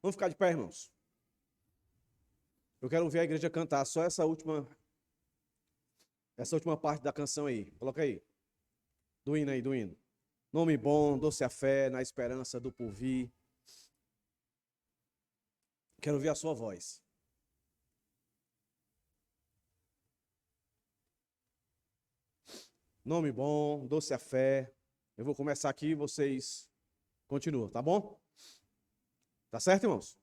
Vamos ficar de pé, irmãos. Eu quero ouvir a igreja cantar só essa última parte da canção aí. Coloca aí. Do hino aí, do hino. Nome bom, doce a fé, na esperança do porvir. Quero ouvir a sua voz. Nome bom, doce a fé. Eu vou começar aqui e vocês continuam, tá bom? Tá certo, irmãos?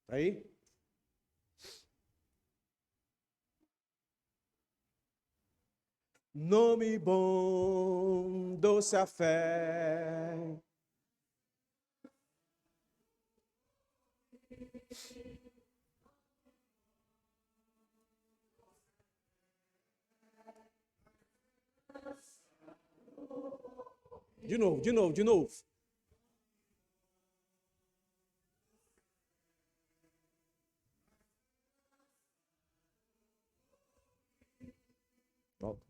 Tá aí? Nome bom, doce a fé. De novo, de novo, de novo. Volta.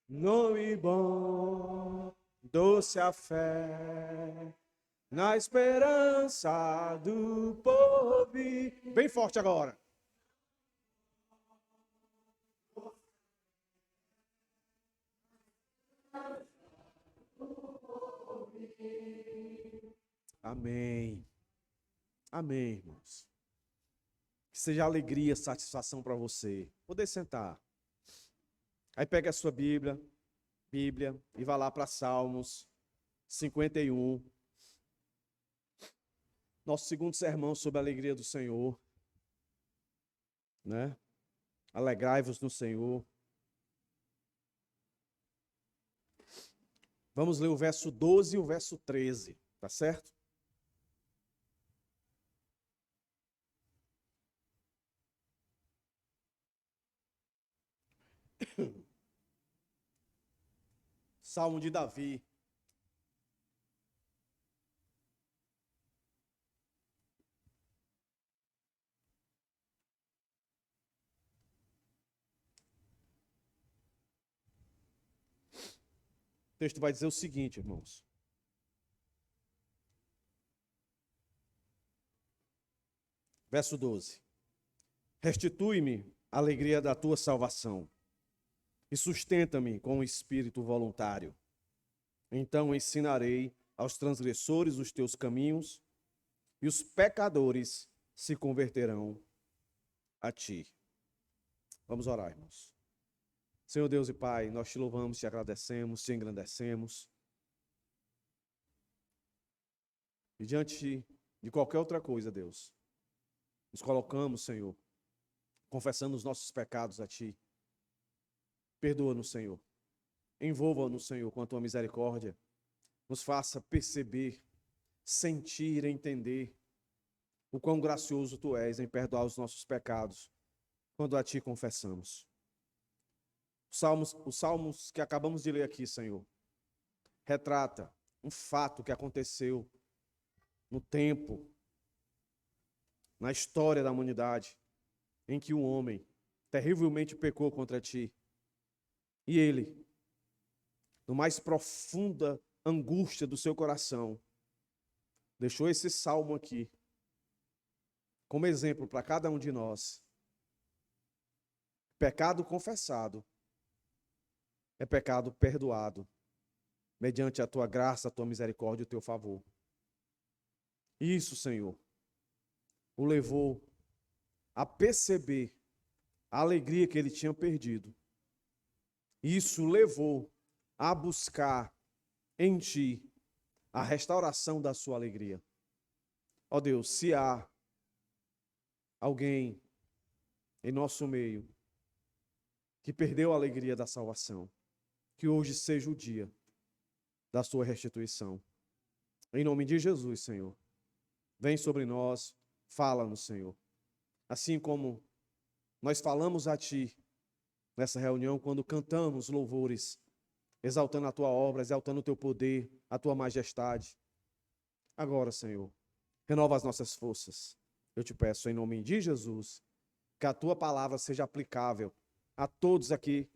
Nome bom, doce a fé, na esperança do povo. Bem forte agora. Amém. Amém, irmãos. Que seja alegria, satisfação para você. Poder sentar. Aí pega a sua Bíblia e vá lá para Salmos 51. Nosso segundo sermão sobre a alegria do Senhor, né? Alegrai-vos no Senhor. Vamos ler o verso 12 e o verso 13, tá certo? Salmo de Davi. O texto vai dizer o seguinte, irmãos. Verso 12. Restitui-me a alegria da tua salvação e sustenta-me com o espírito voluntário. Então ensinarei aos transgressores os teus caminhos e os pecadores se converterão a ti. Vamos orar, irmãos. Senhor Deus e Pai, nós te louvamos, te agradecemos, te engrandecemos. E diante de qualquer outra coisa, Deus, nos colocamos, Senhor, confessando os nossos pecados a Ti. Perdoa-nos, Senhor. Envolva-nos, Senhor, com a Tua misericórdia. Nos faça perceber, sentir, entender o quão gracioso Tu és em perdoar os nossos pecados quando a Ti confessamos. Os salmos que acabamos de ler aqui, Senhor, retrata um fato que aconteceu no tempo, na história da humanidade, em que um homem terrivelmente pecou contra Ti. E ele, no mais profunda angústia do seu coração, deixou esse salmo aqui como exemplo para cada um de nós. Pecado confessado é pecado perdoado, mediante a Tua graça, a Tua misericórdia e o Teu favor. Isso, Senhor, o levou a perceber a alegria que ele tinha perdido. Isso levou a buscar em Ti a restauração da sua alegria. Ó Deus, se há alguém em nosso meio que perdeu a alegria da salvação, que hoje seja o dia da sua restituição. Em nome de Jesus, Senhor, vem sobre nós, Fala-nos, Senhor. Assim como nós falamos a Ti nessa reunião, quando cantamos louvores, exaltando a Tua obra, exaltando o Teu poder, a Tua majestade. Agora, Senhor, renova as nossas forças. Eu te peço, em nome de Jesus, que a Tua palavra seja aplicável a todos aqui,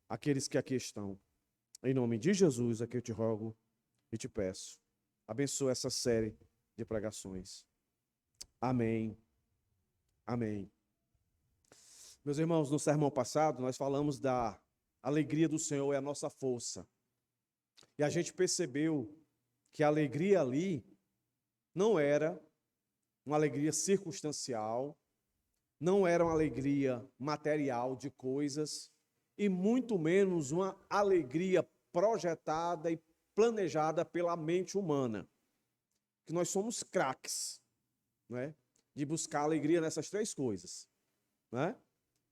aqueles que aqui estão. Em nome de Jesus, é que eu te rogo e te peço. Abençoa essa série de pregações. Amém. Amém. Meus irmãos, no sermão passado, nós falamos da alegria do Senhor é a nossa força. E a gente percebeu que a alegria ali não era uma alegria circunstancial, não era uma alegria material de coisas, e muito menos uma alegria projetada e planejada pela mente humana. Que nós somos craques, não é? De buscar alegria nessas três coisas, não é?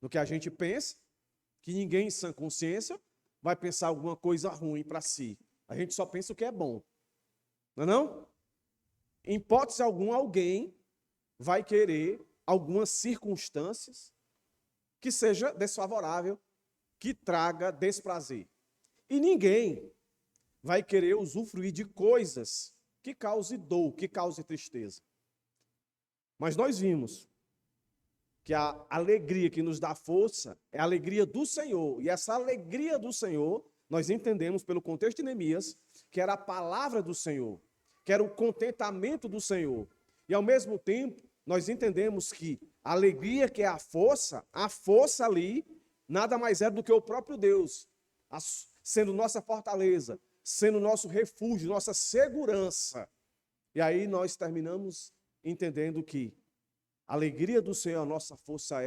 No que a gente pensa, que ninguém em sã consciência vai pensar alguma coisa ruim para si. A gente só pensa o que é bom, não é não? Em hipótese alguma, alguém vai querer algumas circunstâncias que seja desfavorável, que traga desprazer. E ninguém vai querer usufruir de coisas que cause dor, que cause tristeza. Mas nós vimos que a alegria que nos dá força é a alegria do Senhor. E essa alegria do Senhor, nós entendemos pelo contexto de Neemias, que era a palavra do Senhor, que era o contentamento do Senhor. E ao mesmo tempo, nós entendemos que a alegria que é a força ali, nada mais é do que o próprio Deus, sendo nossa fortaleza, sendo nosso refúgio, nossa segurança. E aí nós terminamos entendendo que a alegria do Senhor, a nossa força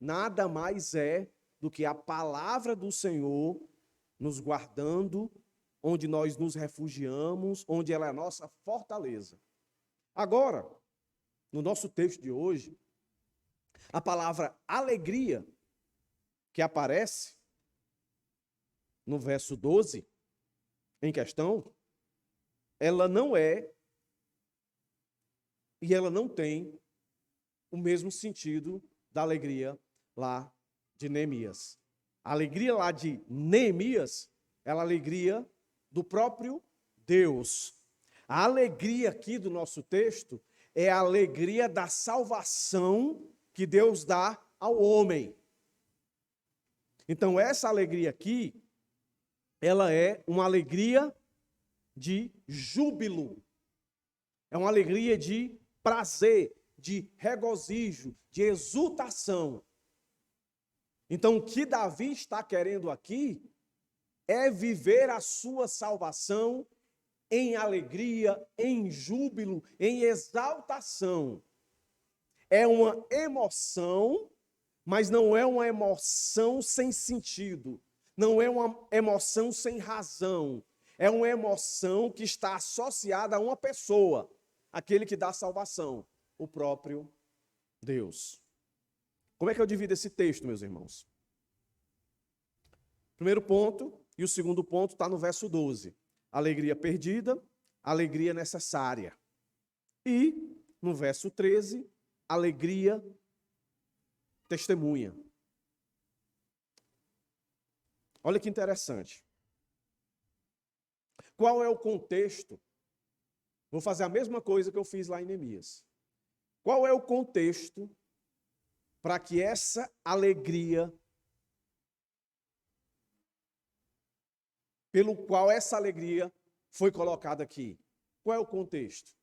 nada mais é do que a palavra do Senhor nos guardando, onde nós nos refugiamos, onde ela é a nossa fortaleza. Agora, no nosso texto de hoje, a palavra alegria, que aparece no verso 12, em questão, ela não é e ela não tem o mesmo sentido da alegria lá de Neemias. A alegria lá de Neemias é a alegria do próprio Deus. A alegria aqui do nosso texto é a alegria da salvação que Deus dá ao homem. Então, essa alegria aqui, ela é uma alegria de júbilo. É uma alegria de prazer, de regozijo, de exultação. Então, o que Davi está querendo aqui é viver a sua salvação em alegria, em júbilo, em exaltação. É uma emoção, mas não é uma emoção sem sentido. Não é uma emoção sem razão. É uma emoção que está associada a uma pessoa, aquele que dá salvação, o próprio Deus. Como é que eu divido esse texto, meus irmãos? Primeiro ponto, e o segundo ponto está no verso 12. Alegria perdida, alegria necessária. E, no verso 13, alegria testemunha. Olha que interessante. Qual é o contexto? Vou fazer a mesma coisa que eu fiz lá em Neemias. Qual é o contexto para que essa alegria, pelo qual essa alegria foi colocada aqui? Qual é o contexto?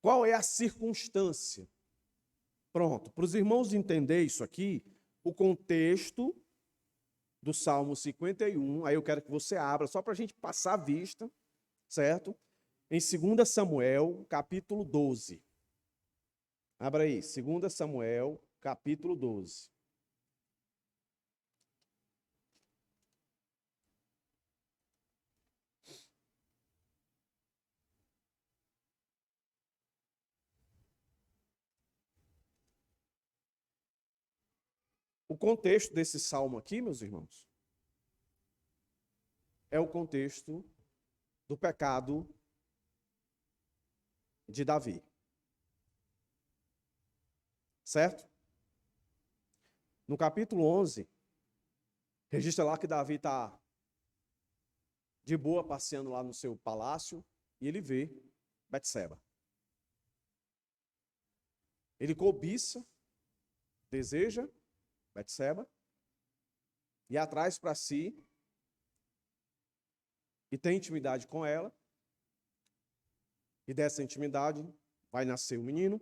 Qual é a circunstância? Pronto, para os irmãos entenderem isso aqui, o contexto do Salmo 51, aí eu quero que você abra, só para a gente passar a vista, certo? Em 2 Samuel, capítulo 12. Abra aí, 2 Samuel, capítulo 12. O contexto desse salmo aqui, meus irmãos, é o contexto do pecado de Davi. certo? No capítulo 11, registra lá que Davi está de boa passeando lá no seu palácio e ele vê Betseba. Ele cobiça, deseja Betseba e atrai para si e tem intimidade com ela. E dessa intimidade vai nascer um menino.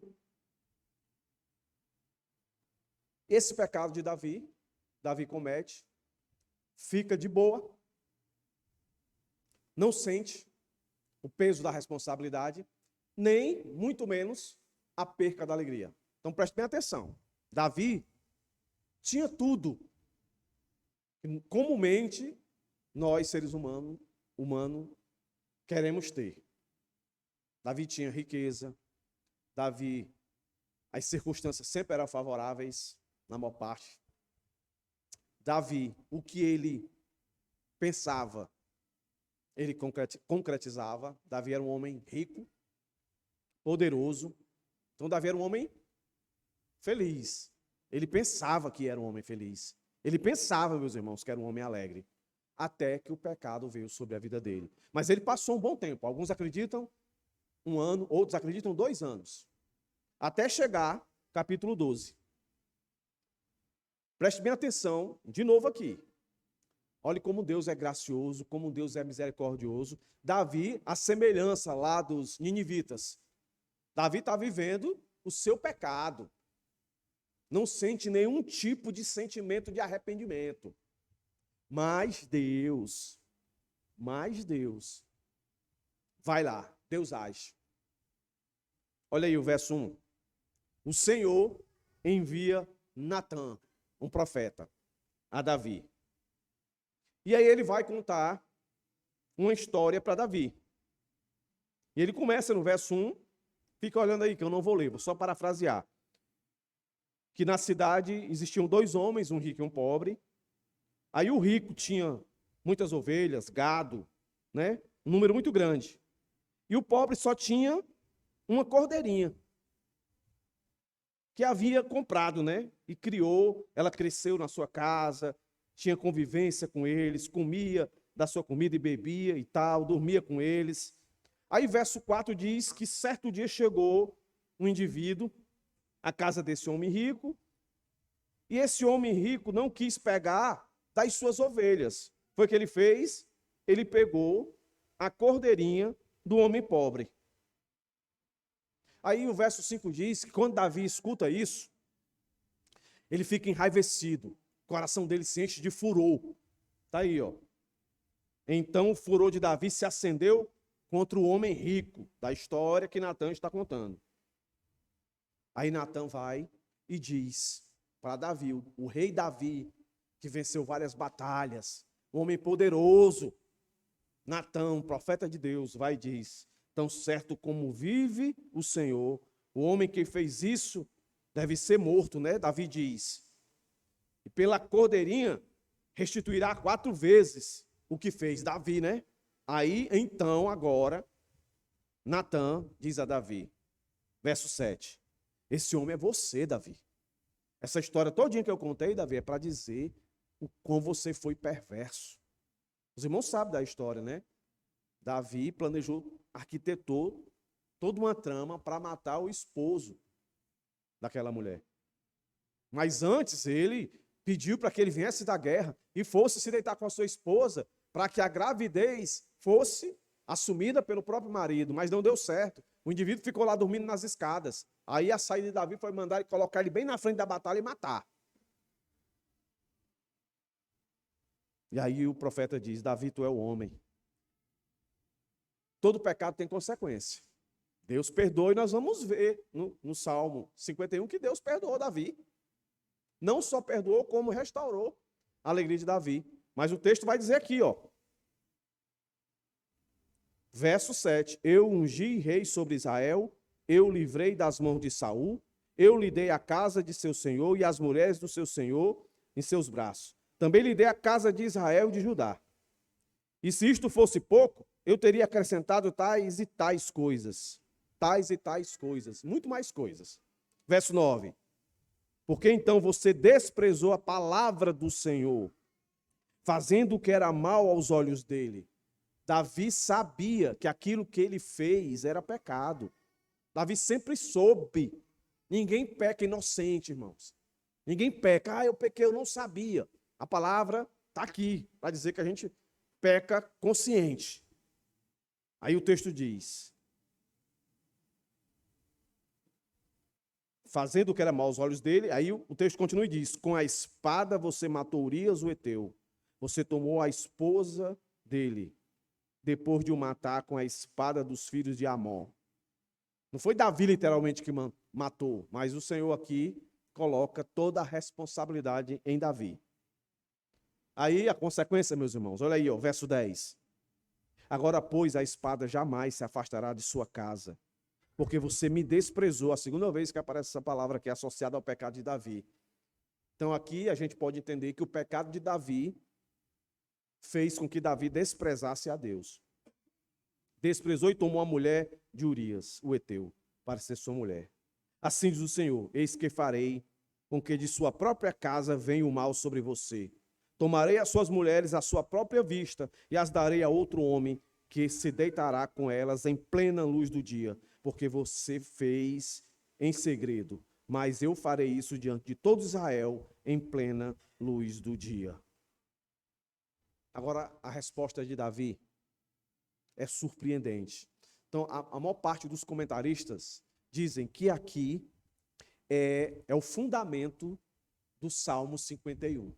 Esse pecado de Davi comete, fica de boa, não sente o peso da responsabilidade, nem, muito menos, a perca da alegria. Então preste bem atenção. Davi tinha tudo que comumente nós, seres humanos, queremos ter. Davi tinha riqueza, Davi, as circunstâncias sempre eram favoráveis, na maior parte. Davi, o que ele pensava, ele concretizava. Davi era um homem rico, poderoso. Então Davi era um homem feliz. Ele pensava que era um homem feliz. Ele pensava, meus irmãos, que era um homem alegre. Até que o pecado veio sobre a vida dele. Mas ele passou um bom tempo. Alguns acreditam 1 ano, outros acreditam 2 anos. Até chegar, capítulo 12. Preste bem atenção, de novo aqui. Olhe como Deus é gracioso, como Deus é misericordioso. Davi, a semelhança lá dos ninivitas. Davi está vivendo o seu pecado. Não sente nenhum tipo de sentimento de arrependimento. Mas Deus, vai lá, Deus age. Olha aí o verso 1. O Senhor envia Natã, um profeta, a Davi. E aí ele vai contar uma história para Davi. E ele começa no verso 1, fica olhando aí que eu não vou ler, vou só parafrasear. Que na cidade existiam 2 homens, um rico e um pobre. Aí o rico tinha muitas ovelhas, gado, né? Um número muito grande. E o pobre só tinha uma cordeirinha que havia comprado, né? E criou, ela cresceu na sua casa, tinha convivência com eles, comia da sua comida e bebia e tal, dormia com eles. Aí verso 4 diz que certo dia chegou um indivíduo à casa desse homem rico, e esse homem rico não quis pegar das suas ovelhas. Foi o que ele fez? Ele pegou a cordeirinha do homem pobre. Aí o verso 5 diz que quando Davi escuta isso, ele fica enraivecido. O coração dele se enche de furor. Está aí, ó. Então o furor de Davi se acendeu contra o homem rico da história que Natã está contando. Aí Natã vai e diz para Davi, o rei Davi, que venceu várias batalhas, um homem poderoso, Natã, profeta de Deus, vai e diz: tão certo como vive o Senhor, o homem que fez isso deve ser morto, né? Davi diz. E pela cordeirinha restituirá 4 vezes o que fez Davi, né? Aí, então, agora, Natã diz a Davi, verso 7, esse homem é você, Davi. Essa história todinha que eu contei, Davi, é para dizer o quão você foi perverso. Os irmãos sabem da história, né? Davi planejou, arquitetou toda uma trama para matar o esposo daquela mulher. Mas antes ele pediu para que ele viesse da guerra e fosse se deitar com a sua esposa para que a gravidez fosse assumida pelo próprio marido, mas não deu certo. O indivíduo ficou lá dormindo nas escadas. Aí a saída de Davi foi mandar ele colocar ele bem na frente da batalha e matar. E aí o profeta diz: Davi, tu é o homem. Todo pecado tem consequência. Deus perdoa e nós vamos ver no Salmo 51 que Deus perdoou Davi. Não só perdoou, como restaurou a alegria de Davi. Mas o texto vai dizer aqui, ó. Verso 7. Eu ungi rei sobre Israel, eu livrei das mãos de Saul, eu lhe dei a casa de seu senhor e as mulheres do seu senhor em seus braços. Também lhe dei a casa de Israel e de Judá. E se isto fosse pouco, eu teria acrescentado tais e tais coisas. Tais e tais coisas. Muito mais coisas. Verso 9. Porque então você desprezou a palavra do Senhor, fazendo o que era mal aos olhos dele. Davi sabia que aquilo que ele fez era pecado. Davi sempre soube. Ninguém peca inocente, irmãos. Ninguém peca. Eu pequei, eu não sabia. A palavra está aqui para dizer que a gente peca consciente. Aí o texto diz: fazendo o que era mal aos olhos dele. Aí o texto continua e diz: com a espada você matou Urias o Heteu. Você tomou a esposa dele, depois de o matar com a espada dos filhos de Amon. Não foi Davi literalmente que matou, mas o Senhor aqui coloca toda a responsabilidade em Davi. Aí a consequência, meus irmãos, olha aí, ó, verso 10. Agora, pois, a espada jamais se afastará de sua casa, porque você me desprezou. A segunda vez que aparece essa palavra que é associada ao pecado de Davi. Então aqui a gente pode entender que o pecado de Davi fez com que Davi desprezasse a Deus. Desprezou e tomou a mulher de Urias, o Heteu, para ser sua mulher. Assim diz o Senhor: eis que farei com que de sua própria casa venha o mal sobre você. Tomarei as suas mulheres à sua própria vista e as darei a outro homem que se deitará com elas em plena luz do dia, porque você fez em segredo, mas eu farei isso diante de todo Israel em plena luz do dia. Agora, a resposta de Davi é surpreendente. Então, a maior parte dos comentaristas dizem que aqui é o fundamento do Salmo 51.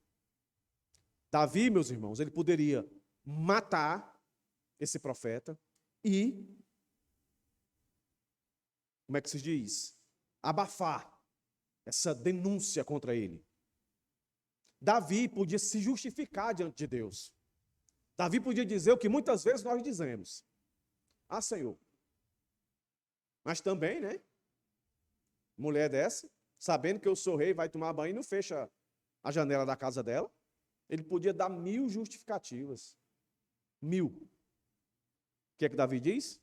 Davi, meus irmãos, ele poderia matar esse profeta e, como é que se diz? Abafar essa denúncia contra ele. Davi podia se justificar diante de Deus. Davi podia dizer o que muitas vezes nós dizemos: ah, Senhor. Mas também, né? Mulher dessa, sabendo que eu sou rei, vai tomar banho e não fecha a janela da casa dela. Ele podia dar 1000 justificativas. 1000. O que é que Davi diz?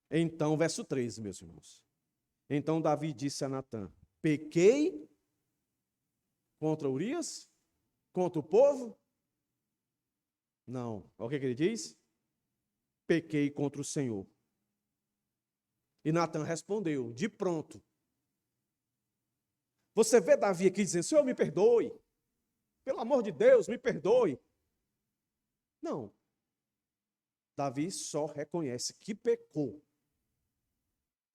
Então, verso 13, meus irmãos. Então Davi disse a Natã: pequei contra Urias? Contra o povo? Não. Olha o que ele diz? Pequei contra o Senhor. E Natã respondeu, de pronto. Você vê Davi aqui dizendo: Senhor, me perdoe. Pelo amor de Deus, me perdoe. Não. Davi só reconhece que pecou.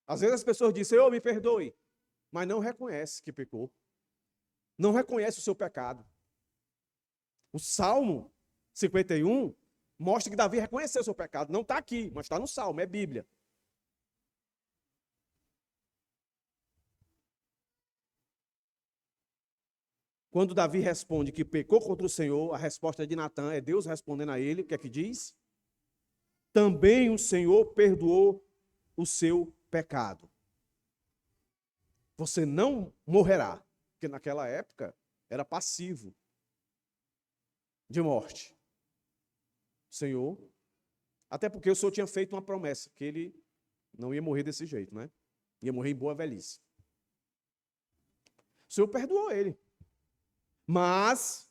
Às vezes as pessoas dizem: Senhor, me perdoe. Mas não reconhece que pecou. Não reconhece o seu pecado. O Salmo 51 mostra que Davi reconheceu o seu pecado. Não está aqui, mas está no Salmo, é Bíblia. Quando Davi responde que pecou contra o Senhor, a resposta de Natã é Deus respondendo a ele. O que é que diz? Também o Senhor perdoou o seu pecado. Você não morrerá. Porque naquela época era passivo de morte. Senhor, até porque o Senhor tinha feito uma promessa, que ele não ia morrer desse jeito, né? Ia morrer em boa velhice. O Senhor perdoou ele. Mas,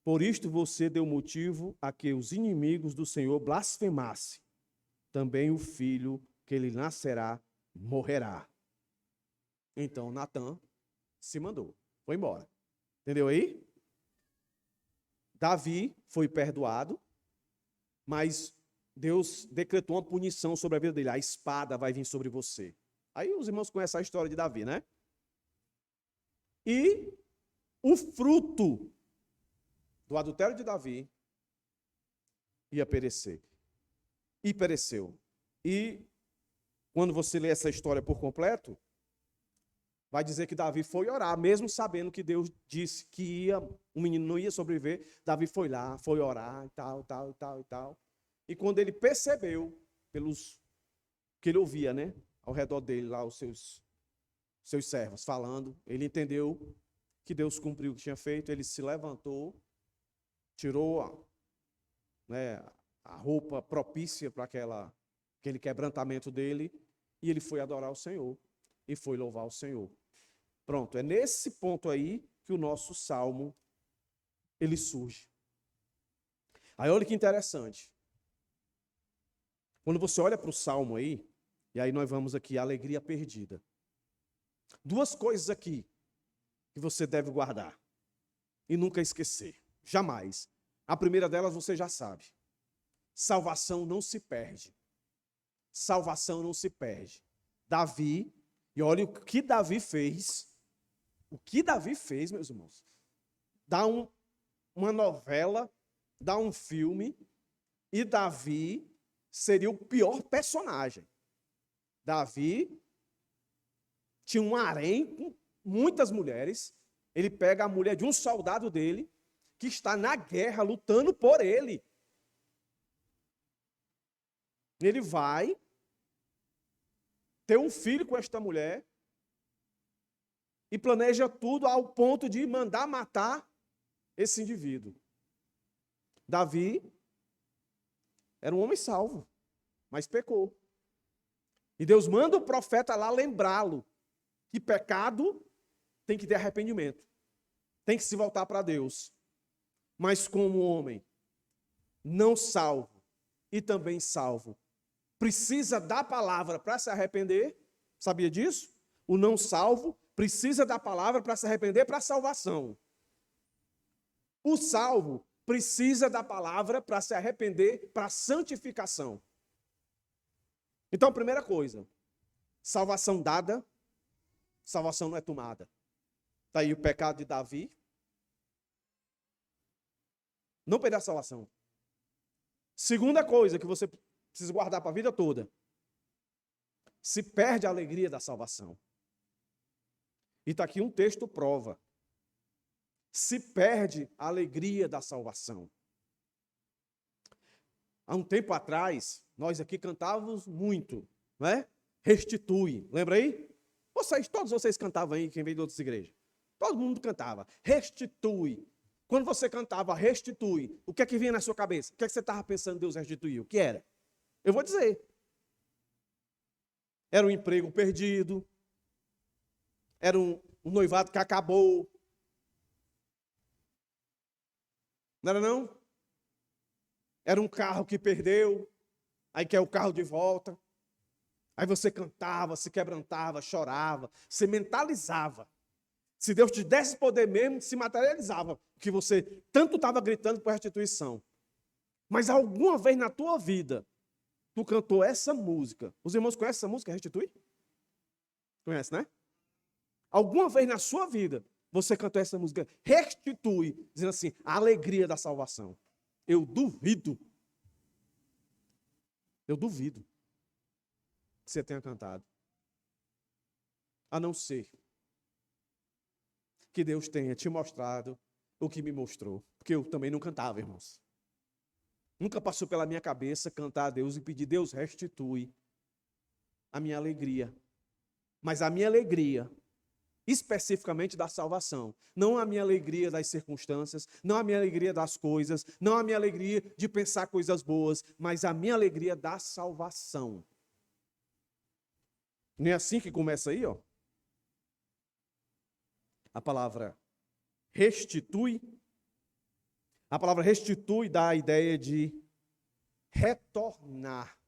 por isto você deu motivo a que os inimigos do Senhor blasfemassem. Também o filho que lhe nascerá morrerá. Então Natã se mandou, foi embora. Entendeu aí? Davi foi perdoado, mas Deus decretou uma punição sobre a vida dele. A espada vai vir sobre você. Aí os irmãos conhecem a história de Davi, né? E o fruto do adultério de Davi ia perecer. E pereceu. E quando você lê essa história por completo, vai dizer que Davi foi orar, mesmo sabendo que Deus disse que o menino não ia sobreviver. Davi foi lá, foi orar e tal, tal, tal, tal. E quando ele percebeu, pelos que ele ouvia, né, ao redor dele lá, os seus servos falando, ele entendeu que Deus cumpriu o que tinha feito. Ele se levantou, tirou a roupa propícia para aquele quebrantamento dele, e ele foi adorar o Senhor. e foi louvar o Senhor. Pronto, é nesse ponto aí que o nosso salmo ele surge. Aí olha que interessante. Quando você olha para o salmo aí, e aí nós vamos aqui, alegria perdida. Duas coisas aqui que você deve guardar e nunca esquecer. Jamais. A primeira delas você já sabe. Salvação não se perde. Salvação não se perde. Davi, e olha o que Davi fez. O que Davi fez, meus irmãos. Dá uma novela, dá um filme, e Davi seria o pior personagem. Davi tinha um harém com muitas mulheres. Ele pega a mulher de um soldado dele, que está na guerra, lutando por ele. Ele vai ter um filho com esta mulher e planeja tudo ao ponto de mandar matar esse indivíduo. Davi era um homem salvo, mas pecou. E Deus manda o profeta lá lembrá-lo que pecado tem que ter arrependimento. Tem que se voltar para Deus. Mas como homem não salvo e também salvo, precisa da palavra para se arrepender. Sabia disso? O não salvo precisa da palavra para se arrepender para a salvação. O salvo precisa da palavra para se arrepender para a santificação. Então, primeira coisa, salvação dada, salvação não é tomada. Está aí o pecado de Davi. Não perder a salvação. Segunda coisa que você precisa guardar para a vida toda. Se perde a alegria da salvação. E está aqui um texto prova. Se perde a alegria da salvação. Há um tempo atrás, nós aqui cantávamos muito, não é? Restitui, lembra aí? Todos vocês cantavam aí, quem veio de outras igrejas. Todo mundo cantava, restitui. Quando você cantava restitui, o que é que vinha na sua cabeça? O que é que você estava pensando Deus restituir? O que era? Eu vou dizer. Era um emprego perdido, era um noivado que acabou. Não era não? Era um carro que perdeu, aí quer o carro de volta. Aí você cantava, se quebrantava, chorava, se mentalizava. Se Deus te desse poder mesmo, se materializava, que você tanto estava gritando por restituição. Mas alguma vez na tua vida, tu cantou essa música. Os irmãos conhecem essa música, Restitui? Conhece, né? Alguma vez na sua vida, você cantou essa música, Restitui, dizendo assim, a alegria da salvação. Eu duvido que você tenha cantado. A não ser que Deus tenha te mostrado o que me mostrou. Porque eu também não cantava, irmãos. Nunca passou pela minha cabeça cantar a Deus e pedir, Deus, restitui a minha alegria. Mas a minha alegria, especificamente da salvação, não a minha alegria das circunstâncias, não a minha alegria das coisas, não a minha alegria de pensar coisas boas, mas a minha alegria da salvação. Não é assim que começa aí, ó? A palavra restitui. A palavra restitui dá a ideia de retornar.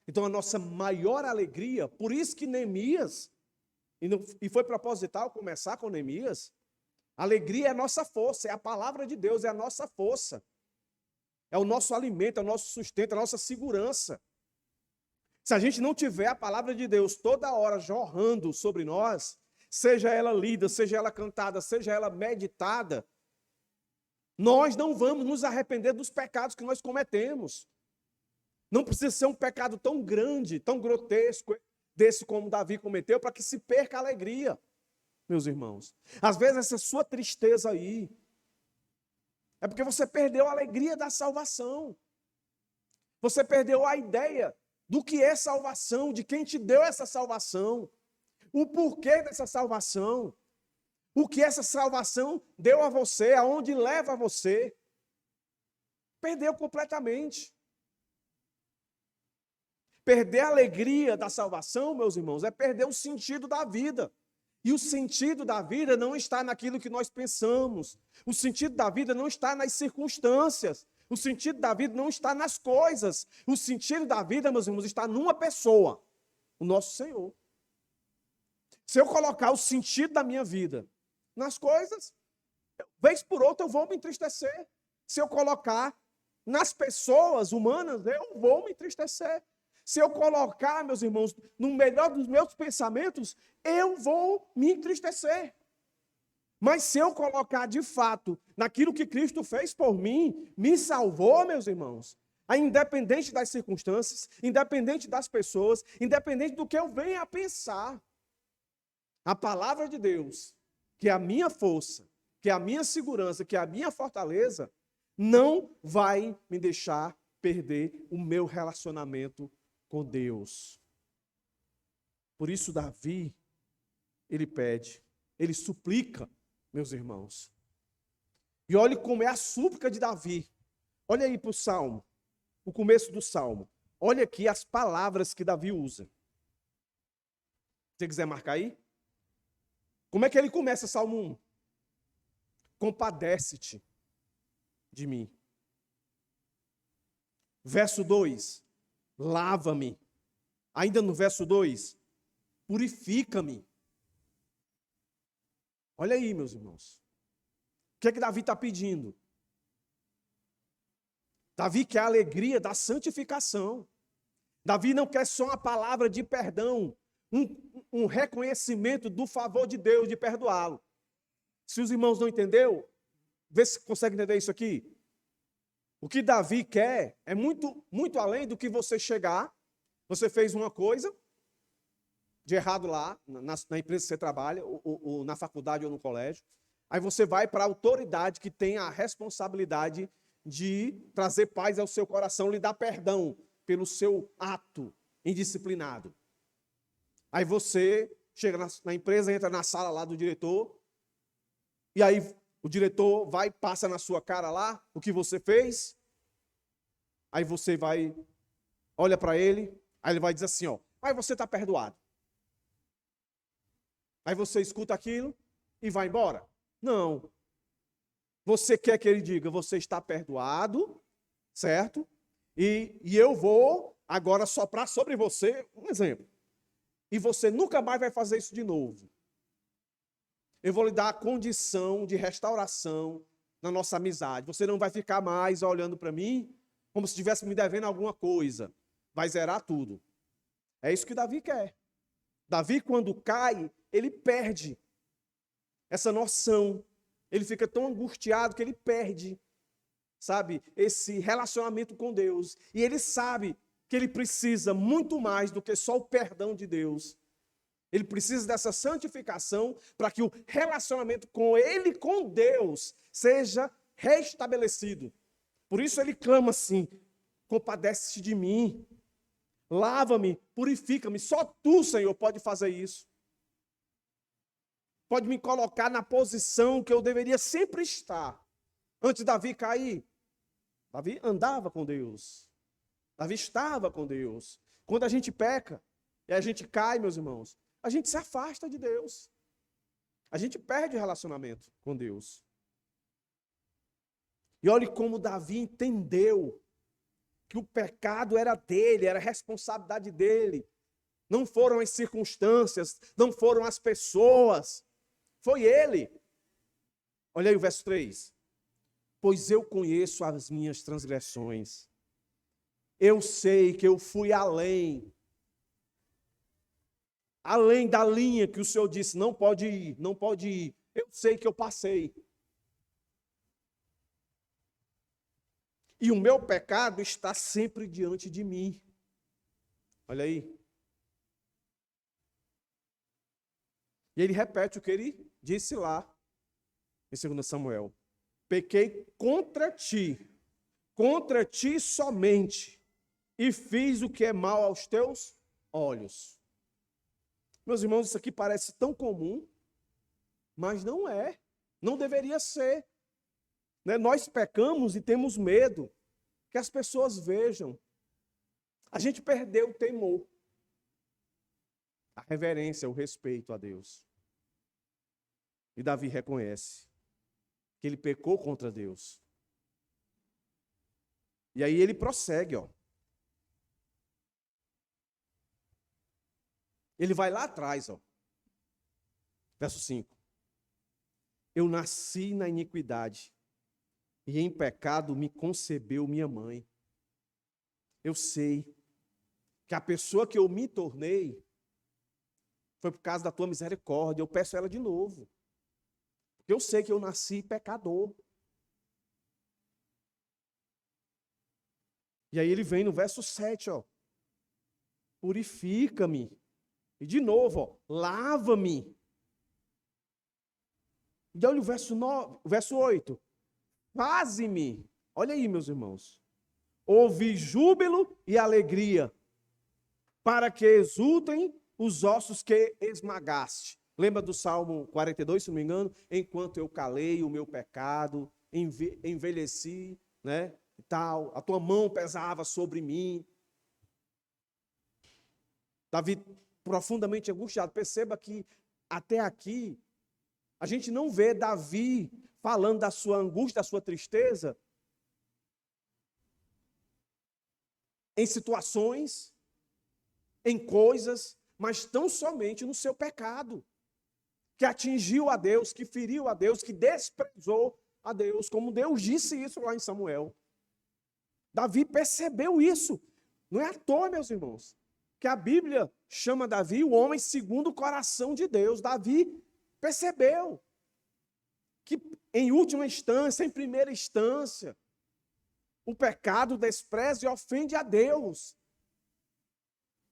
Então a nossa maior alegria, por isso que Neemias, e foi proposital começar com Neemias, a alegria é a nossa força, é a palavra de Deus, é a nossa força. É o nosso alimento, é o nosso sustento, é a nossa segurança. Se a gente não tiver a palavra de Deus toda hora jorrando sobre nós, seja ela lida, seja ela cantada, seja ela meditada, nós não vamos nos arrepender dos pecados que nós cometemos. Não precisa ser um pecado tão grande, tão grotesco, desse como Davi cometeu, para que se perca a alegria, meus irmãos. Às vezes essa sua tristeza aí, é porque você perdeu a alegria da salvação. Você perdeu a ideia do que é salvação, de quem te deu essa salvação, o porquê dessa salvação, o que essa salvação deu a você, aonde leva você. Perdeu completamente. Perder a alegria da salvação, meus irmãos, é perder o sentido da vida. E o sentido da vida não está naquilo que nós pensamos. O sentido da vida não está nas circunstâncias. O sentido da vida não está nas coisas. O sentido da vida, meus irmãos, está numa pessoa, o nosso Senhor. Se eu colocar o sentido da minha vida nas coisas, vez por outra eu vou me entristecer. Se eu colocar nas pessoas humanas, eu vou me entristecer. Se eu colocar, meus irmãos, no melhor dos meus pensamentos, eu vou me entristecer. Mas se eu colocar de fato naquilo que Cristo fez por mim, me salvou, meus irmãos, independente das circunstâncias, independente das pessoas, independente do que eu venha a pensar, a palavra de Deus, que é a minha força, que é a minha segurança, que é a minha fortaleza, não vai me deixar perder o meu relacionamento com Deus. Por isso Davi, ele pede, ele suplica, meus irmãos. E olhe como é a súplica de Davi. Olha aí para o Salmo, o começo do Salmo. Olha aqui as palavras que Davi usa. Se você quiser marcar aí. Como é que ele começa Salmo 1? Compadece-te de mim. Verso 2, lava-me. Ainda no verso 2, purifica-me. Olha aí, meus irmãos. O que é que Davi está pedindo? Davi quer a alegria da santificação. Davi não quer só uma palavra de perdão, um reconhecimento do favor de Deus de perdoá-lo. Se os irmãos não entenderam, vê se consegue entender isso aqui. O que Davi quer é muito, muito além do que você chegar, você fez uma coisa de errado lá, na empresa que você trabalha, ou na faculdade ou no colégio, aí você vai para a autoridade que tem a responsabilidade de trazer paz ao seu coração, lhe dar perdão pelo seu ato indisciplinado. Aí você chega na empresa, entra na sala lá do diretor, e aí o diretor vai e passa na sua cara lá o que você fez. Aí você vai, olha para ele, aí ele vai dizer assim, ó, mas você está perdoado. Aí você escuta aquilo e vai embora? Não. Você quer que ele diga, você está perdoado, certo? E eu vou agora soprar sobre você, um exemplo. E você nunca mais vai fazer isso de novo. Eu vou lhe dar a condição de restauração na nossa amizade. Você não vai ficar mais olhando para mim como se estivesse me devendo alguma coisa. Vai zerar tudo. É isso que Davi quer. Davi, quando cai, ele perde essa noção. Ele fica tão angustiado que ele perde, sabe, esse relacionamento com Deus. E ele sabe que ele precisa muito mais do que só o perdão de Deus. Ele precisa dessa santificação para que o relacionamento com ele, com Deus, seja restabelecido. Por isso ele clama assim, compadece-te de mim, lava-me, purifica-me. Só tu, Senhor, pode fazer isso. Pode me colocar na posição que eu deveria sempre estar. Antes de Davi cair, Davi andava com Deus. Davi estava com Deus. Quando a gente peca e a gente cai, meus irmãos, a gente se afasta de Deus. A gente perde o relacionamento com Deus. E olhe como Davi entendeu que o pecado era dele, era responsabilidade dele. Não foram as circunstâncias, não foram as pessoas. Foi ele. Olha aí o verso 3. Pois eu conheço as minhas transgressões. Eu sei que eu fui além da linha que o Senhor disse, não pode ir, não pode ir. Eu sei que eu passei. E o meu pecado está sempre diante de mim. Olha aí. E ele repete o que ele disse lá, em 2 Samuel. Pequei contra ti somente, e fiz o que é mal aos teus olhos. Meus irmãos, isso aqui parece tão comum, mas não é. Não deveria ser. Né? Nós pecamos e temos medo que as pessoas vejam. A gente perdeu o temor, a reverência, o respeito a Deus. E Davi reconhece que ele pecou contra Deus. E aí ele prossegue, ó. Ele vai lá atrás, ó. Verso 5. Eu nasci na iniquidade, e em pecado me concebeu minha mãe. Eu sei que a pessoa que eu me tornei foi por causa da tua misericórdia. Eu peço ela de novo. Porque eu sei que eu nasci pecador. E aí ele vem no verso 7, ó. Purifica-me. E de novo, ó, lava-me. E olha o verso 9, o verso 8. Faze-me. Olha aí, meus irmãos. Ouvi júbilo e alegria, para que exultem os ossos que esmagaste. Lembra do Salmo 42, se não me engano? Enquanto eu calei o meu pecado, envelheci, né? E tal, a tua mão pesava sobre mim. Davi, profundamente angustiado. Perceba que até aqui, a gente não vê Davi falando da sua angústia, da sua tristeza, em situações, em coisas, mas tão somente no seu pecado, que atingiu a Deus, que feriu a Deus, que desprezou a Deus, como Deus disse isso lá em Samuel. Davi percebeu isso. Não é à toa, meus irmãos, que a Bíblia chama Davi o homem segundo o coração de Deus. Davi percebeu que, em última instância, em primeira instância, o pecado despreza e ofende a Deus.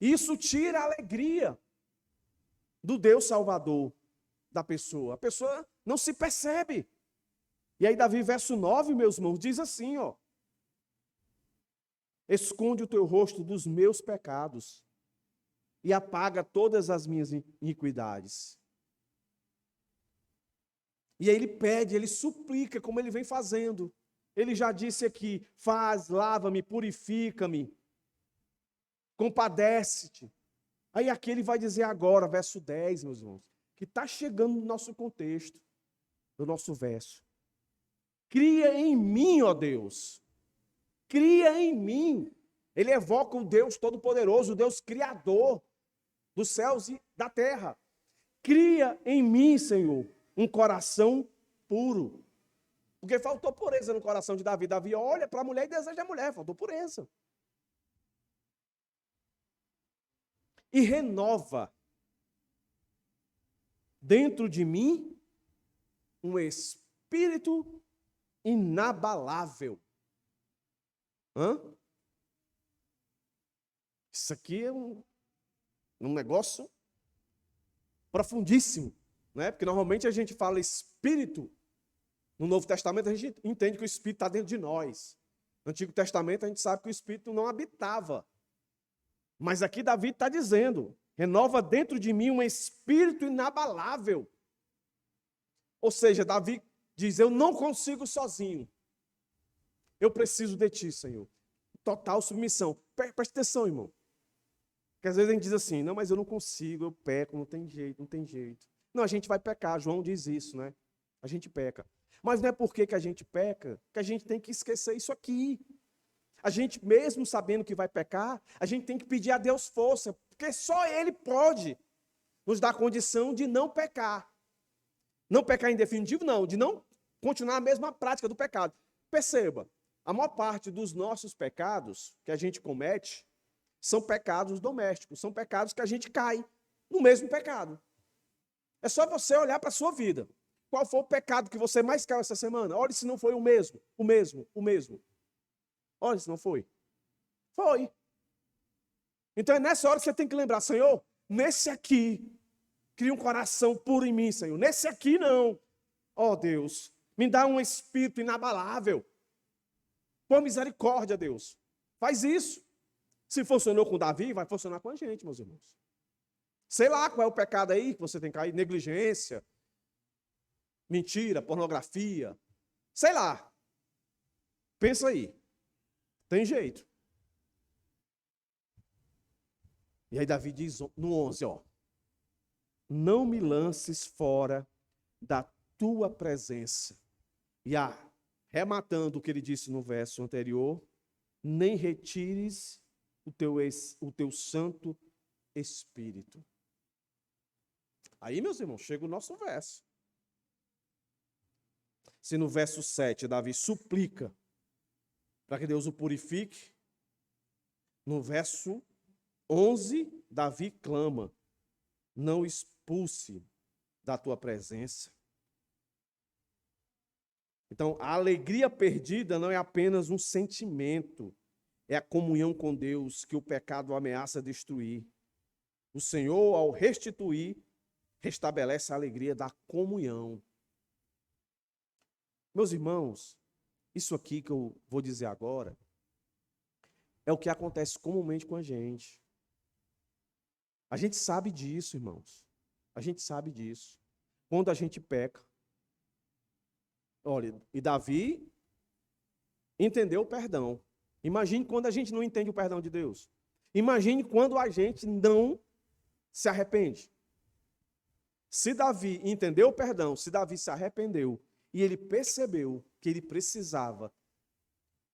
Isso tira a alegria do Deus Salvador da pessoa. A pessoa não se percebe. E aí Davi, verso 9, meus irmãos, diz assim, ó. Esconde o teu rosto dos meus pecados e apaga todas as minhas iniquidades. E aí ele pede, ele suplica, como ele vem fazendo. Ele já disse aqui, faz, lava-me, purifica-me, compadece-te. Aí aqui ele vai dizer agora, verso 10, meus irmãos, que está chegando no nosso contexto, no nosso verso. Cria em mim, ó Deus, cria em mim. Ele evoca o Deus Todo-Poderoso, o Deus Criador dos céus e da terra. Cria em mim, Senhor, um coração puro. Porque faltou pureza no coração de Davi. Davi olha para a mulher e deseja a mulher, faltou pureza. E renova dentro de mim um espírito inabalável. Isso aqui é um negócio profundíssimo, né? Porque normalmente a gente fala espírito. No Novo Testamento a gente entende que o Espírito está dentro de nós. No Antigo Testamento a gente sabe que o Espírito não habitava. Mas aqui Davi está dizendo, renova dentro de mim um espírito inabalável. Ou seja, Davi diz, eu não consigo sozinho. Eu preciso de ti, Senhor. Total submissão. Preste atenção, irmão. Porque às vezes a gente diz assim, não, mas eu não consigo, eu peco, não tem jeito, não tem jeito. Não, a gente vai pecar, João diz isso, né? A gente peca. Mas não é porque que a gente peca que a gente tem que esquecer isso aqui. A gente, mesmo sabendo que vai pecar, a gente tem que pedir a Deus força, porque só Ele pode nos dar condição de não pecar. Não pecar em definitivo, não, de não continuar a mesma prática do pecado. Perceba, a maior parte dos nossos pecados que a gente comete são pecados domésticos, são pecados que a gente cai no mesmo pecado. É só você olhar para a sua vida. Qual foi o pecado que você mais caiu essa semana? Olha se não foi o mesmo. Olha se não foi. Foi. Então é nessa hora que você tem que lembrar, Senhor, nesse aqui, cria um coração puro em mim, Senhor. Nesse aqui não. Ó Deus, me dá um espírito inabalável. Por misericórdia, Deus. Faz isso. Se funcionou com Davi, vai funcionar com a gente, meus irmãos. Sei lá qual é o pecado aí que você tem caído. Negligência, mentira, pornografia. Sei lá. Pensa aí. Tem jeito. E aí Davi diz no 11, ó: não me lances fora da tua presença. E rematando o que ele disse no verso anterior, nem retires o teu Santo Espírito. Aí, meus irmãos, chega o nosso verso. Se no verso 7 Davi suplica para que Deus o purifique, no verso 11 Davi clama: não expulse da tua presença. Então, a alegria perdida não é apenas um sentimento, é a comunhão com Deus que o pecado ameaça destruir. O Senhor, ao restituir, restabelece a alegria da comunhão. Meus irmãos, isso aqui que eu vou dizer agora é o que acontece comumente com a gente. A gente sabe disso, irmãos. A gente sabe disso. Quando a gente peca. Olha, e Davi entendeu o perdão. Imagine quando a gente não entende o perdão de Deus. Imagine quando a gente não se arrepende. Se Davi entendeu o perdão, se Davi se arrependeu e ele percebeu que ele precisava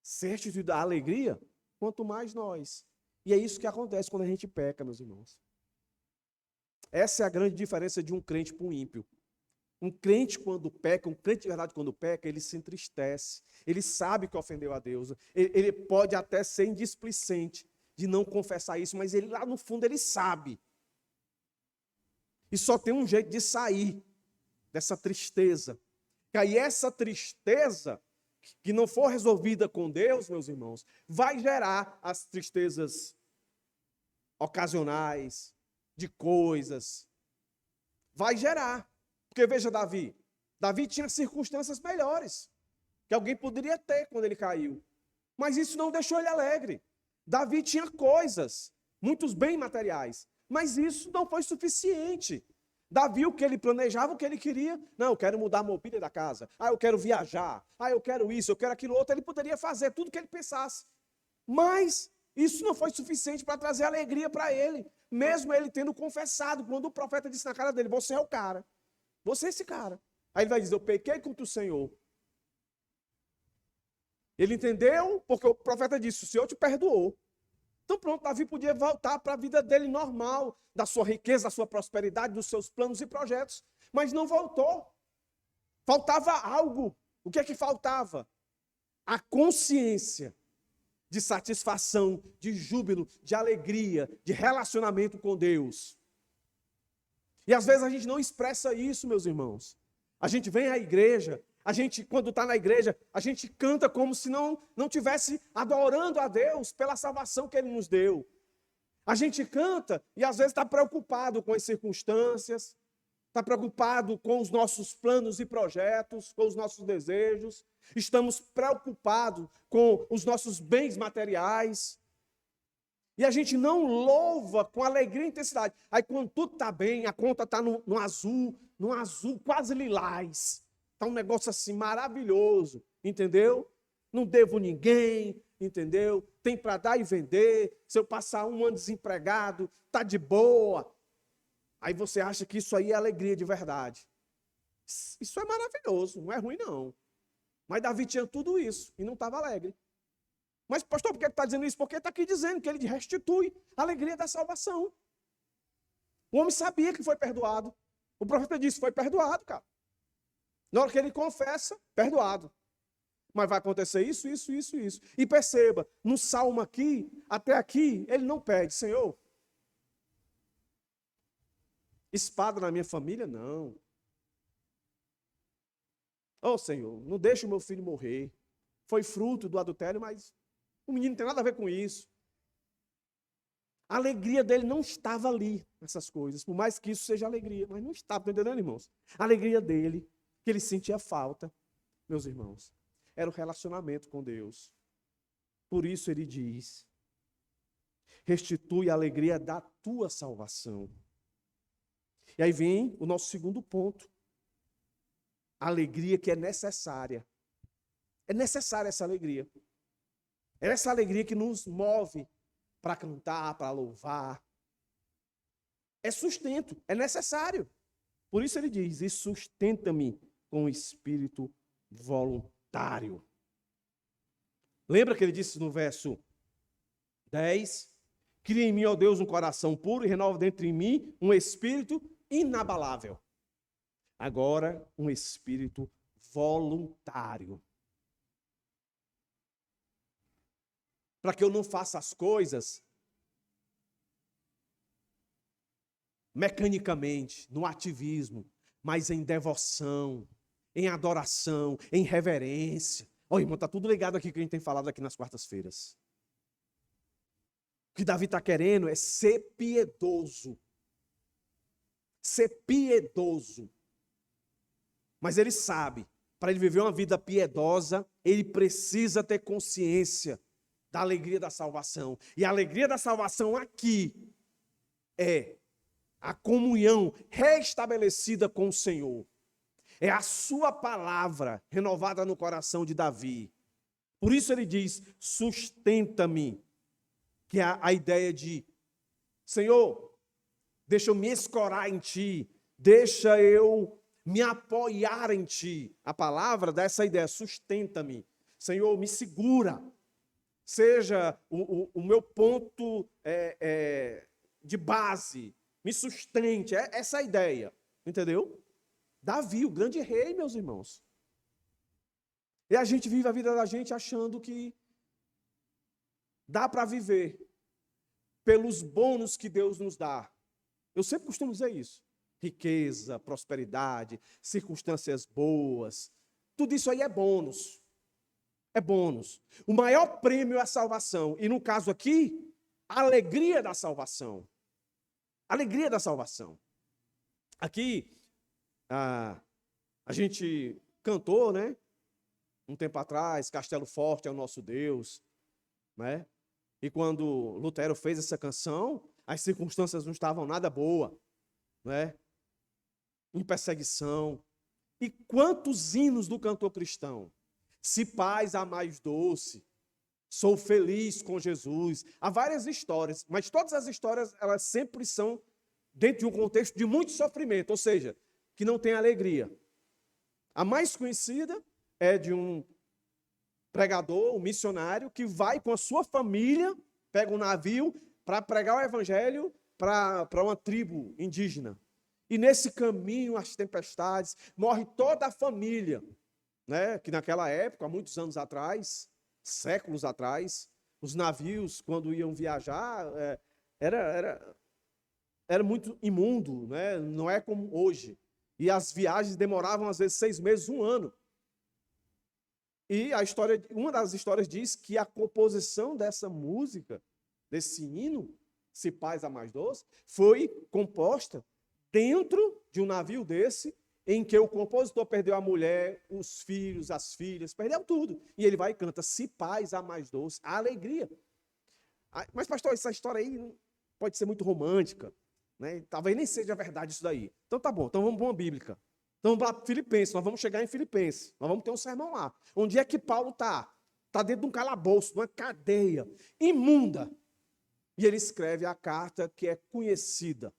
ser restituído à alegria, quanto mais nós. E é isso que acontece quando a gente peca, meus irmãos. Essa é a grande diferença de um crente para um ímpio. Um crente quando peca, um crente de verdade quando peca, ele se entristece. Ele sabe que ofendeu a Deus. Ele pode até ser indisplicente de não confessar isso, mas ele lá no fundo ele sabe. E só tem um jeito de sair dessa tristeza. Que aí essa tristeza, que não for resolvida com Deus, meus irmãos, vai gerar as tristezas ocasionais, de coisas. Vai gerar. Porque veja Davi. Davi tinha circunstâncias melhores que alguém poderia ter quando ele caiu. Mas isso não deixou ele alegre. Davi tinha coisas, muitos bens materiais, mas isso não foi suficiente. Davi, o que ele planejava, o que ele queria, não, eu quero mudar a mobília da casa, eu quero viajar, eu quero isso, eu quero aquilo outro, ele poderia fazer tudo o que ele pensasse. Mas isso não foi suficiente para trazer alegria para ele, mesmo ele tendo confessado, quando o profeta disse na cara dele: você é o cara, você é esse cara. Aí ele vai dizer: eu pequei contra o Senhor. Ele entendeu, porque o profeta disse: o Senhor te perdoou. Então pronto, Davi podia voltar para a vida dele normal, da sua riqueza, da sua prosperidade, dos seus planos e projetos. Mas não voltou. Faltava algo. O que é que faltava? A consciência de satisfação, de júbilo, de alegria, de relacionamento com Deus. E às vezes a gente não expressa isso, meus irmãos. A gente vem à igreja, a gente, quando está na igreja, a gente canta como se não tivesse adorando a Deus pela salvação que Ele nos deu. A gente canta e às vezes está preocupado com as circunstâncias, está preocupado com os nossos planos e projetos, com os nossos desejos. Estamos preocupados com os nossos bens materiais. E a gente não louva com alegria e intensidade. Aí quando tudo está bem, a conta está no azul quase lilás. Está um negócio assim maravilhoso, entendeu? Não devo ninguém, entendeu? Tem para dar e vender. Se eu passar um ano desempregado, está de boa. Aí você acha que isso aí é alegria de verdade. Isso é maravilhoso, não é ruim não. Mas Davi tinha tudo isso e não estava alegre. Mas, pastor, por que ele está dizendo isso? Porque ele está aqui dizendo que ele restitui a alegria da salvação. O homem sabia que foi perdoado. O profeta disse: foi perdoado, cara. Na hora que ele confessa, perdoado. Mas vai acontecer isso. E perceba, no salmo aqui, até aqui, ele não pede: Senhor, espada na minha família, não. Oh, Senhor, não deixe o meu filho morrer. Foi fruto do adultério, mas o menino não tem nada a ver com isso. A alegria dele não estava ali, nessas coisas. Por mais que isso seja alegria, mas não estava, estão entendendo, irmãos? A alegria dele, que ele sentia falta, meus irmãos, era o relacionamento com Deus. Por isso ele diz: restitui a alegria da tua salvação. E aí vem o nosso segundo ponto. A alegria que é necessária. É necessária essa alegria. É essa alegria que nos move para cantar, para louvar. É sustento, é necessário. Por isso ele diz, e sustenta-me com o espírito voluntário. Lembra que ele disse no verso 10? Cria em mim, ó Deus, um coração puro e renova dentro de mim um espírito inabalável. Agora, um espírito voluntário. Para que eu não faça as coisas mecanicamente, no ativismo, mas em devoção, em adoração, em reverência. Ó, irmão, está tudo ligado aqui que a gente tem falado aqui nas quartas-feiras. O que Davi está querendo é ser piedoso. Ser piedoso. Mas ele sabe, para ele viver uma vida piedosa, ele precisa ter consciência da alegria da salvação. E a alegria da salvação aqui é a comunhão restabelecida com o Senhor. É a sua palavra renovada no coração de Davi. Por isso ele diz, sustenta-me. Que é a ideia de, Senhor, deixa eu me escorar em Ti, deixa eu me apoiar em Ti. A palavra dá essa ideia, sustenta-me. Senhor, me segura. Seja o meu ponto de base, me sustente. É essa a ideia, entendeu? Davi, o grande rei, meus irmãos. E a gente vive a vida da gente achando que dá para viver pelos bônus que Deus nos dá. Eu sempre costumo dizer isso. Riqueza, prosperidade, circunstâncias boas. Tudo isso aí é bônus. É bônus. O maior prêmio é a salvação. E no caso aqui, a alegria da salvação. Alegria da salvação. Aqui, a gente cantou, né? Um tempo atrás, Castelo Forte é o nosso Deus, né? E quando Lutero fez essa canção, as circunstâncias não estavam nada boas, né? Em perseguição. E quantos hinos do cantor cristão? Se paz há mais doce, sou feliz com Jesus. Há várias histórias, mas todas as histórias, elas sempre são dentro de um contexto de muito sofrimento, ou seja, que não tem alegria. A mais conhecida é de um pregador, um missionário, que vai com a sua família, pega um navio para pregar o evangelho para uma tribo indígena. E nesse caminho, as tempestades, morre toda a família, né? Que naquela época, há muitos anos atrás, séculos atrás, os navios, quando iam viajar, era muito imundo, né? Não é como hoje. E as viagens demoravam, às vezes, 6 meses, 1 ano. E uma das histórias diz que a composição dessa música, desse hino, Se Paz há Mais Doce, foi composta dentro de um navio desse, em que o compositor perdeu a mulher, os filhos, as filhas, perdeu tudo. E ele vai e canta, Se Paz há Mais Doce, a alegria. Mas, pastor, essa história aí pode ser muito romântica, né? Talvez nem seja verdade isso daí. Então tá bom, então vamos para uma bíblica. Então vamos para Filipenses, nós vamos chegar em Filipenses, nós vamos ter um sermão lá. Onde é que Paulo está? Está dentro de um calabouço, de uma cadeia imunda. E ele escreve a carta que é conhecida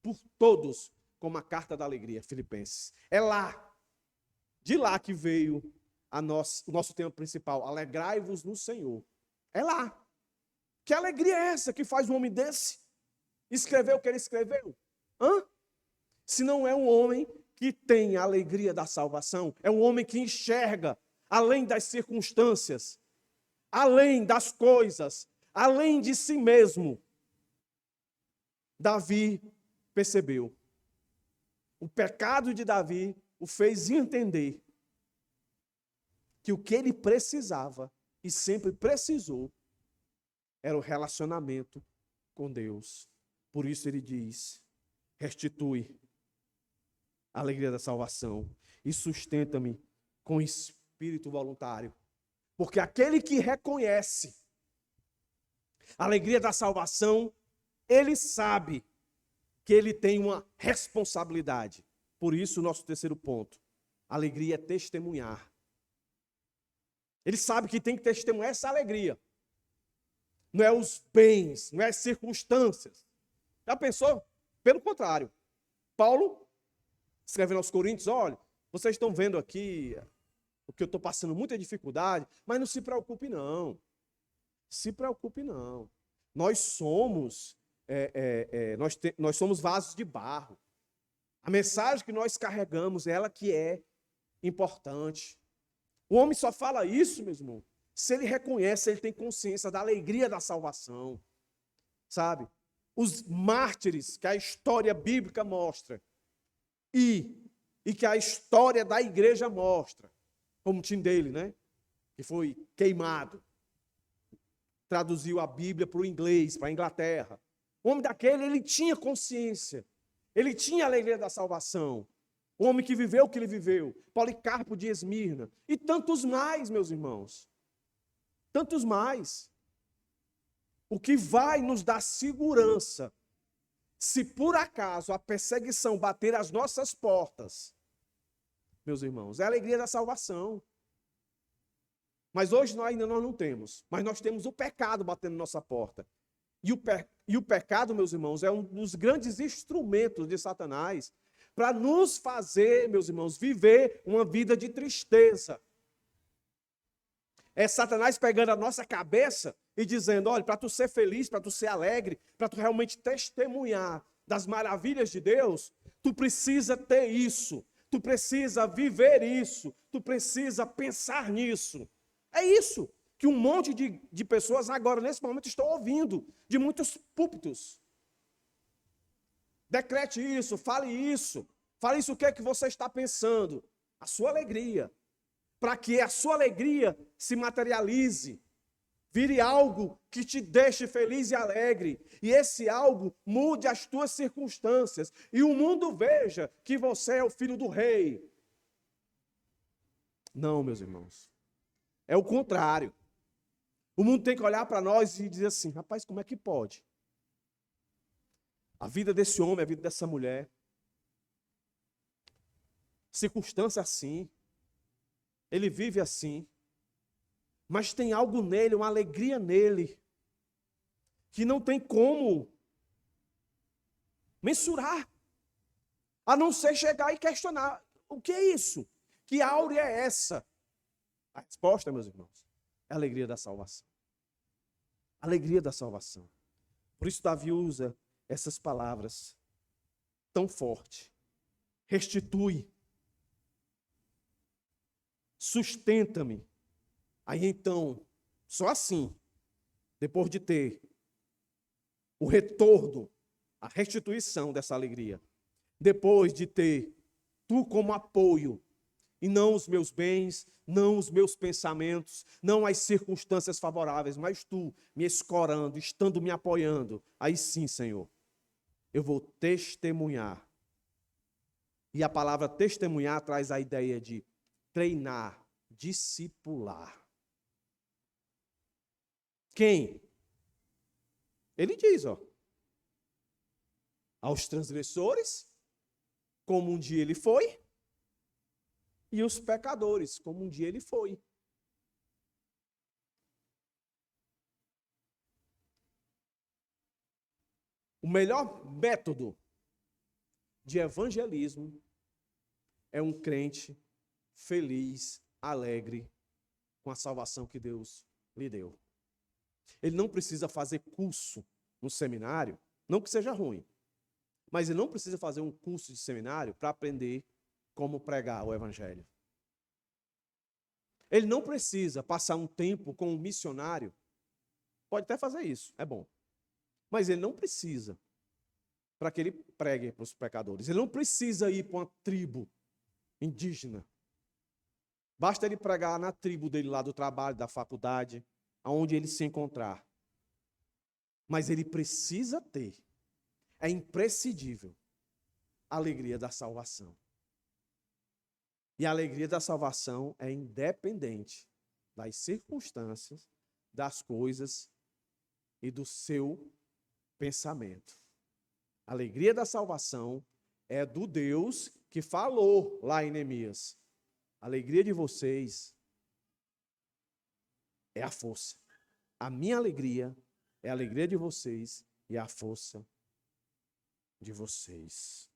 por todos como a carta da alegria, Filipenses. É lá, de lá que veio o nosso tema principal, alegrai-vos no Senhor. É lá. Que alegria é essa que faz um homem desse escrever o que ele escreveu? Se não é um homem que tem a alegria da salvação, é um homem que enxerga além das circunstâncias, além das coisas, além de si mesmo. Davi percebeu. O pecado de Davi o fez entender que o que ele precisava e sempre precisou era o relacionamento com Deus. Por isso ele diz, restitui a alegria da salvação e sustenta-me com espírito voluntário. Porque aquele que reconhece a alegria da salvação, ele sabe que ele tem uma responsabilidade. Por isso, o nosso terceiro ponto, alegria é testemunhar. Ele sabe que tem que testemunhar essa alegria. Não é os bens, não é as circunstâncias. Já pensou? Pelo contrário, Paulo, escrevendo aos Coríntios, olha, vocês estão vendo aqui o que eu estou passando muita dificuldade, mas não se preocupe não. Se preocupe não. Nós somos, nós somos vasos de barro. A mensagem que nós carregamos, ela que é importante. O homem só fala isso, meu irmão, se ele reconhece, ele tem consciência da alegria da salvação. Sabe? Os mártires que a história bíblica mostra e que a história da igreja mostra, como o Tyndale, né? Que foi queimado, traduziu a Bíblia para o inglês, para a Inglaterra. O homem daquele, ele tinha consciência, ele tinha a alegria da salvação. O homem que viveu o que ele viveu, Policarpo de Esmirna, e tantos mais, meus irmãos. Tantos mais. O que vai nos dar segurança, se por acaso a perseguição bater às nossas portas, meus irmãos, é a alegria da salvação. Mas hoje nós ainda não temos, mas nós temos o pecado batendo na nossa porta. E o pecado, meus irmãos, é um dos grandes instrumentos de Satanás para nos fazer, meus irmãos, viver uma vida de tristeza. É Satanás pegando a nossa cabeça e dizendo, olha, para tu ser feliz, para tu ser alegre, para tu realmente testemunhar das maravilhas de Deus, tu precisa ter isso, tu precisa viver isso, tu precisa pensar nisso. É isso que um monte de pessoas agora, nesse momento, estão ouvindo de muitos púlpitos. Decrete isso, fale isso o que é que você está pensando. A sua alegria. Para que a sua alegria se materialize, vire algo que te deixe feliz e alegre, e esse algo mude as tuas circunstâncias, e o mundo veja que você é o filho do rei. Não, meus irmãos, é o contrário. O mundo tem que olhar para nós e dizer assim, rapaz, como é que pode? A vida desse homem, a vida dessa mulher, circunstância assim, ele vive assim, mas tem algo nele, uma alegria nele, que não tem como mensurar, a não ser chegar e questionar, o que é isso? Que áurea é essa? A resposta, meus irmãos, é a alegria da salvação. A alegria da salvação. Por isso Davi usa essas palavras tão forte. Restitui. Sustenta-me. Aí então, só assim, depois de ter o retorno, a restituição dessa alegria, depois de ter tu como apoio, e não os meus bens, não os meus pensamentos, não as circunstâncias favoráveis, mas tu me escorando, estando me apoiando, aí sim, Senhor, eu vou testemunhar. E a palavra testemunhar traz a ideia de treinar, discipular. Quem? Ele diz, aos transgressores, como um dia ele foi, e os pecadores, como um dia ele foi. O melhor método de evangelismo é um crente feliz, alegre, com a salvação que Deus lhe deu. Ele não precisa fazer curso no seminário, não que seja ruim, mas ele não precisa fazer um curso de seminário para aprender como pregar o evangelho. Ele não precisa passar um tempo com um missionário, pode até fazer isso, é bom, mas ele não precisa para que ele pregue para os pecadores. Ele não precisa ir para uma tribo indígena. Basta ele pregar na tribo dele lá do trabalho, da faculdade, aonde ele se encontrar. Mas ele precisa ter, é imprescindível, a alegria da salvação. E a alegria da salvação é independente das circunstâncias, das coisas e do seu pensamento. A alegria da salvação é do Deus que falou lá em Neemias. A alegria de vocês é a força. A minha alegria é a alegria de vocês e a força de vocês.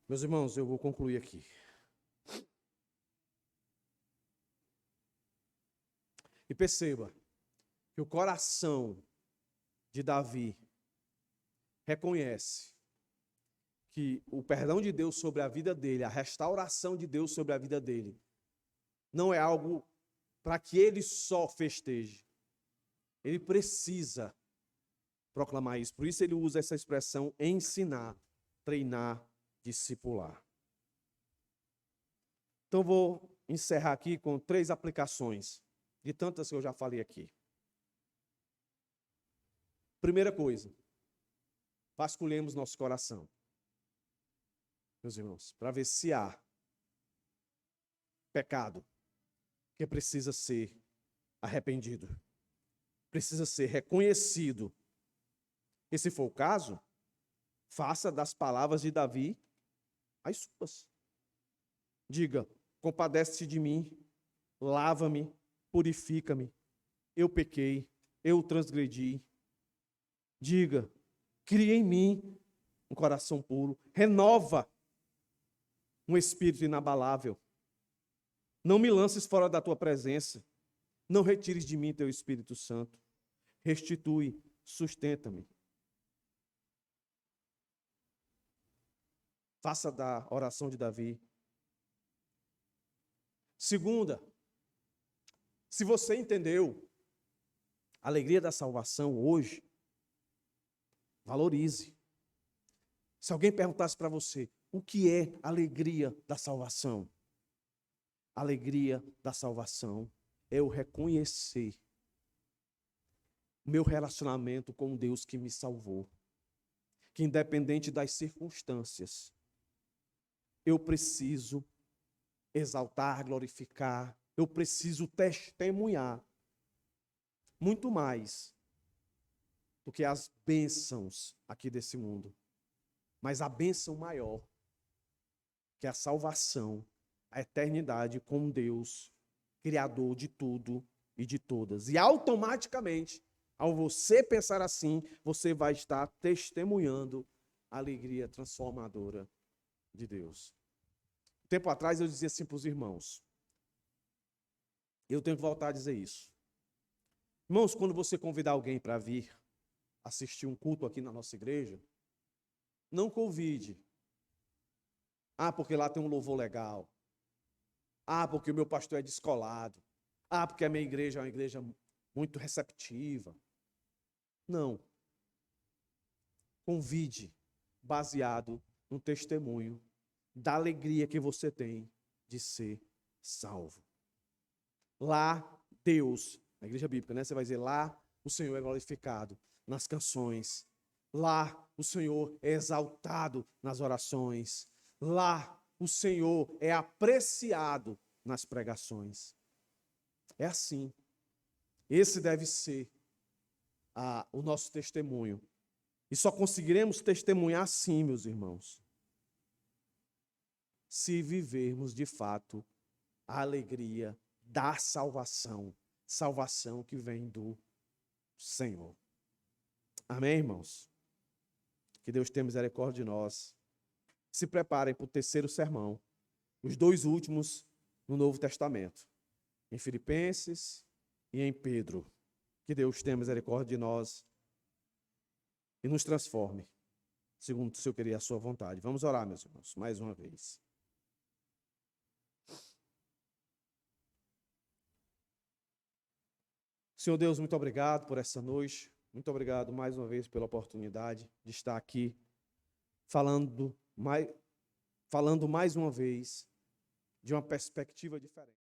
Meus irmãos, eu vou concluir aqui. E perceba que o coração de Davi reconhece que o perdão de Deus sobre a vida dele, a restauração de Deus sobre a vida dele, não é algo para que ele só festeje. Ele precisa proclamar isso. Por isso ele usa essa expressão ensinar, treinar, discipular. Então vou encerrar aqui com 3 aplicações, de tantas que eu já falei aqui. Primeira coisa, vasculhemos nosso coração, meus irmãos, para ver se há pecado que precisa ser arrependido, precisa ser reconhecido. E se for o caso, faça das palavras de Davi as suas. Diga: compadece-te de mim, lava-me, purifica-me, eu pequei, eu transgredi. Diga: cria em mim um coração puro, renova um espírito inabalável. Não me lances fora da tua presença, não retires de mim teu Espírito Santo. Restitui, sustenta-me. Faça da oração de Davi. Segunda, se você entendeu a alegria da salvação hoje, valorize. Se alguém perguntasse para você, o que é a alegria da salvação? A alegria da salvação é eu reconhecer o meu relacionamento com Deus que me salvou. Que independente das circunstâncias, eu preciso exaltar, glorificar, eu preciso testemunhar muito mais do que as bênçãos aqui desse mundo. Mas a bênção maior, que é a salvação, a eternidade com Deus, Criador de tudo e de todas. E automaticamente, ao você pensar assim, você vai estar testemunhando a alegria transformadora de Deus. Tempo atrás eu dizia assim para os irmãos, eu tenho que voltar a dizer isso. Irmãos, quando você convidar alguém para vir assistir um culto aqui na nossa igreja, não convide. Ah, porque lá tem um louvor legal. Ah, porque o meu pastor é descolado. Ah, porque a minha igreja é uma igreja muito receptiva. Não. Convide baseado no testemunho da alegria que você tem de ser salvo. Lá, Deus, na igreja bíblica, né? Você vai dizer, lá o Senhor é glorificado nas canções. Lá o Senhor é exaltado nas orações. Lá o Senhor é apreciado nas pregações. É assim. Esse deve ser o nosso testemunho. E só conseguiremos testemunhar assim, meus irmãos, se vivermos de fato a alegria da salvação. Salvação que vem do Senhor. Amém, irmãos? Que Deus tenha misericórdia de nós. Se preparem para o terceiro sermão. Os 2 últimos no Novo Testamento. Em Filipenses e em Pedro. Que Deus tenha misericórdia de nós e nos transforme, segundo o seu querer e a sua vontade. Vamos orar, meus irmãos, mais uma vez. Senhor Deus, muito obrigado por essa noite. Muito obrigado mais uma vez pela oportunidade de estar aqui falando mais uma vez de uma perspectiva diferente.